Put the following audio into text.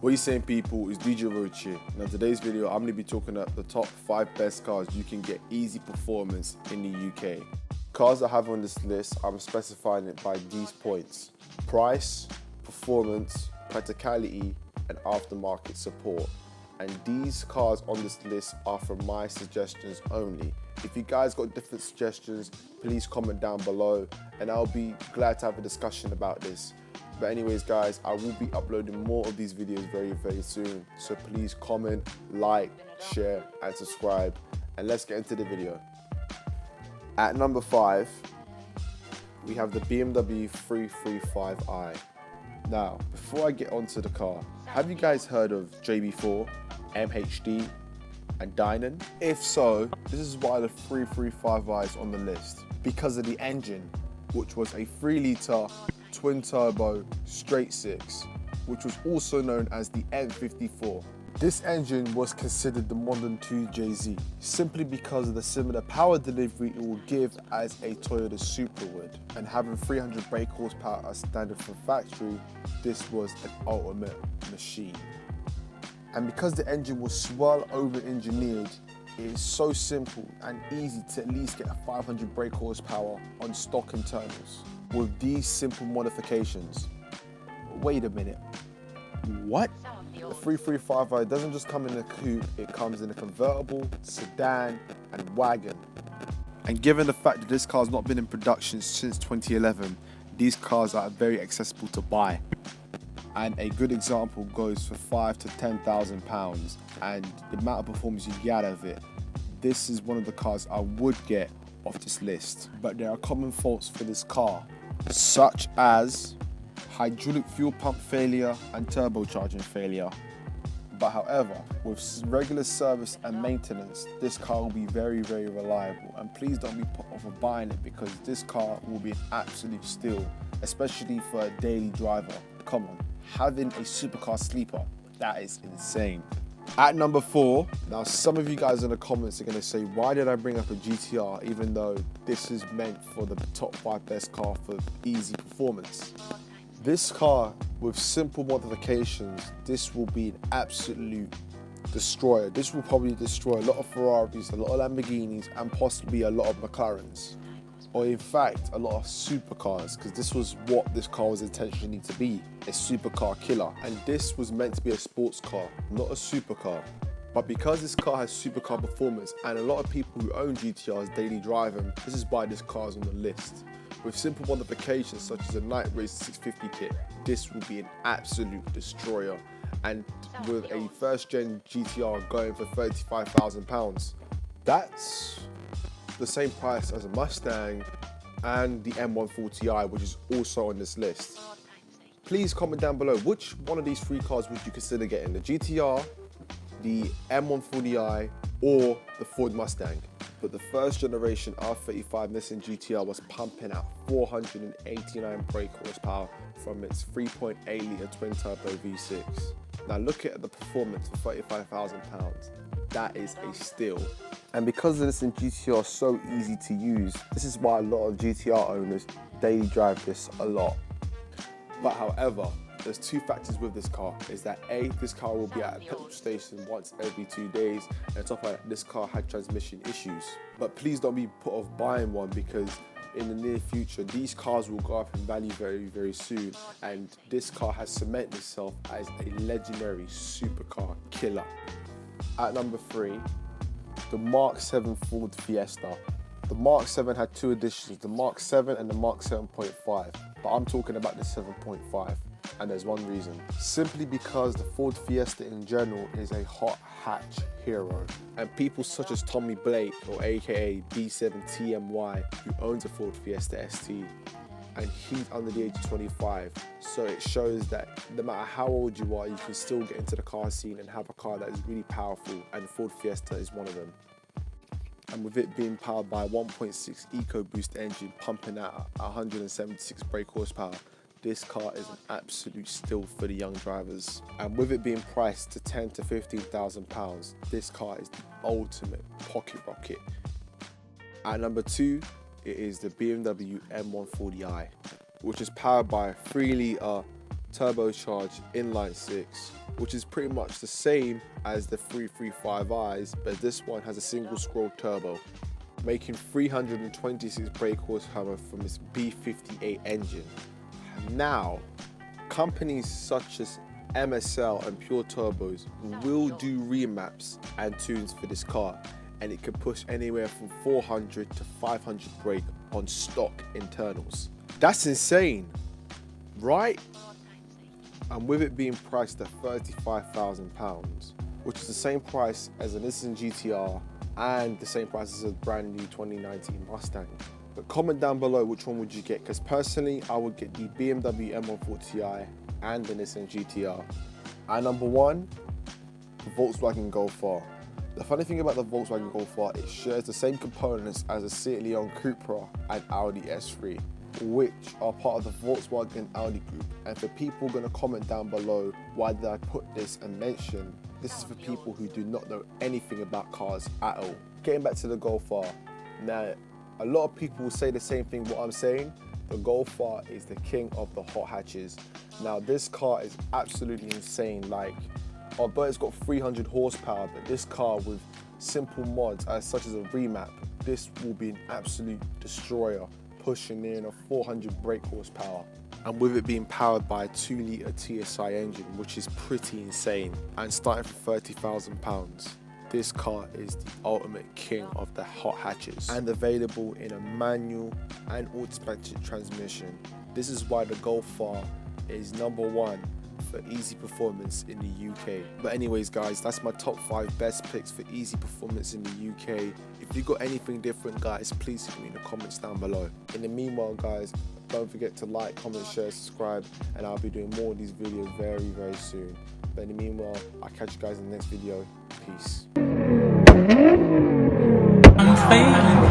What you saying, people? Is DJ Roach here. Now, in today's video, I'm going to be talking about the top 5 best cars you can get easy performance in the UK. Cars I have on this list, I'm specifying it by these points: price, performance, practicality, and aftermarket support. And these cars on this list are from my suggestions only. If you guys got different suggestions, please comment down below and I'll be glad to have a discussion about this. But anyways guys, I will be uploading more of these videos very soon. So please comment, like, share and subscribe, and let's get into the video. At number 5, we have the BMW 335i. Now, before I get onto the car, have you guys heard of JB4, MHD and Dynon? If so, this is why the 335i is on the list, because of the engine, which was a 3-litre twin turbo straight 6, which was also known as the M54. This engine was considered the modern 2JZ simply because of the similar power delivery it will give as a Toyota Supra would, and having 300 brake horsepower as standard from factory, this was an ultimate machine. And because the engine was well over engineered, it is so simple and easy to at least get a 500 brake horsepower on stock internals with these simple modifications. Wait a minute, what? The 335i doesn't just come in a coupe, it comes in a convertible, sedan and wagon. And given the fact that this car has not been in production since 2011, these cars are very accessible to buy. And a good example goes for £5,000 to £10,000, and the amount of performance you get out of it, this is one of the cars I would get off this list. But there are common faults for this car, such as hydraulic fuel pump failure and turbocharging failure. But however, with regular service and maintenance, this car will be very reliable. And please don't be put off of buying it, because this car will be an absolute steal, especially for a daily driver. Come on, having a supercar sleeper, that is insane. At number 4, now some of you guys in the comments are going to say, why did I bring up a GTR even though this is meant for the top 5 best car for easy performance? This car, with simple modifications, this will be an absolute destroyer. This will probably destroy a lot of Ferraris, a lot of Lamborghinis, and possibly a lot of McLarens. Or in fact, a lot of supercars, because this was what this car was intentionally to be, a supercar killer. And this was meant to be a sports car, not a supercar. But because this car has supercar performance, and a lot of people who own GTRs daily drive them, this is why this car is on the list. With simple modifications such as a Night Race 650 kit, this will be an absolute destroyer. And with a first gen GTR going for £35,000, that's the same price as a Mustang and the M140i, which is also on this list. Please comment down below, which one of these 3 cars would you consider getting? The GTR, the M140i, or the Ford Mustang? But the first generation R35 Nissan GTR was pumping out 489 brake horsepower from its 3.8 litre twin turbo V6. Now look at the performance for £35,000. That is a steal. And because the Nissan GTR is so easy to use, this is why a lot of GTR owners daily drive this a lot. But however, there's 2 factors with this car, is that A, this car will be at a petrol station once every 2 days, and on top of that, this car had transmission issues. But please don't be put off buying one, because in the near future, these cars will go up in value very soon, and this car has cemented itself as a legendary supercar killer. At number 3, the Mark 7 Ford Fiesta. The Mark 7 had 2 editions, the Mark 7 and the Mark 7.5, but I'm talking about the 7.5. And there's one reason. Simply because the Ford Fiesta in general is a hot hatch hero. And people such as Tommy Blake, or aka B7TMY, who owns a Ford Fiesta ST, and he's under the age of 25. So it shows that no matter how old you are, you can still get into the car scene and have a car that is really powerful, and the Ford Fiesta is one of them. And with it being powered by a 1.6 EcoBoost engine pumping out 176 brake horsepower, this car is an absolute steal for the young drivers. And with it being priced to £10,000 to £15,000, this car is the ultimate pocket rocket. At number 2, it is the BMW M140i, which is powered by a 3-litre turbocharged inline 6, which is pretty much the same as the 335i's, but this one has a single scroll turbo, making 326 brake horsepower from its B58 engine. Now, companies such as MSL and Pure Turbos will do remaps and tunes for this car, and it can push anywhere from 400 to 500 brake on stock internals. That's insane, right? And with it being priced at £35,000, which is the same price as a Nissan GTR and the same price as a brand new 2019 Mustang. But comment down below which one would you get, because personally I would get the BMW M1 Ti and the Nissan GTR. And number one, the Volkswagen Golf R. The funny thing about the Volkswagen Golf R, it shares the same components as the Seat Leon Cupra and Audi S3, which are part of the Volkswagen Audi group. And for people going to comment down below, why did I put this and mention, this is for people who do not know anything about cars at all. Getting back to the Golf R, now a lot of people will say the same thing what I'm saying. The Golf R is the king of the hot hatches. Now this car is absolutely insane. Like, although it's got 300 horsepower, but this car with simple mods such as a remap, this will be an absolute destroyer, pushing in a 400 brake horsepower. And with it being powered by a 2-litre TSI engine, which is pretty insane, and starting for £30,000. This car is the ultimate king of the hot hatches, and available in a manual and automatic transmission. This is why the Golf R is #1 for easy performance in the UK. But anyways guys, that's my top 5 best picks for easy performance in the UK. If you got anything different guys, please hit me in the comments down below. In the meanwhile guys, don't forget to like, comment, share, subscribe, and I'll be doing more of these videos very soon. But in the meanwhile, I'll catch you guys in the next video. Peace. I'm failing.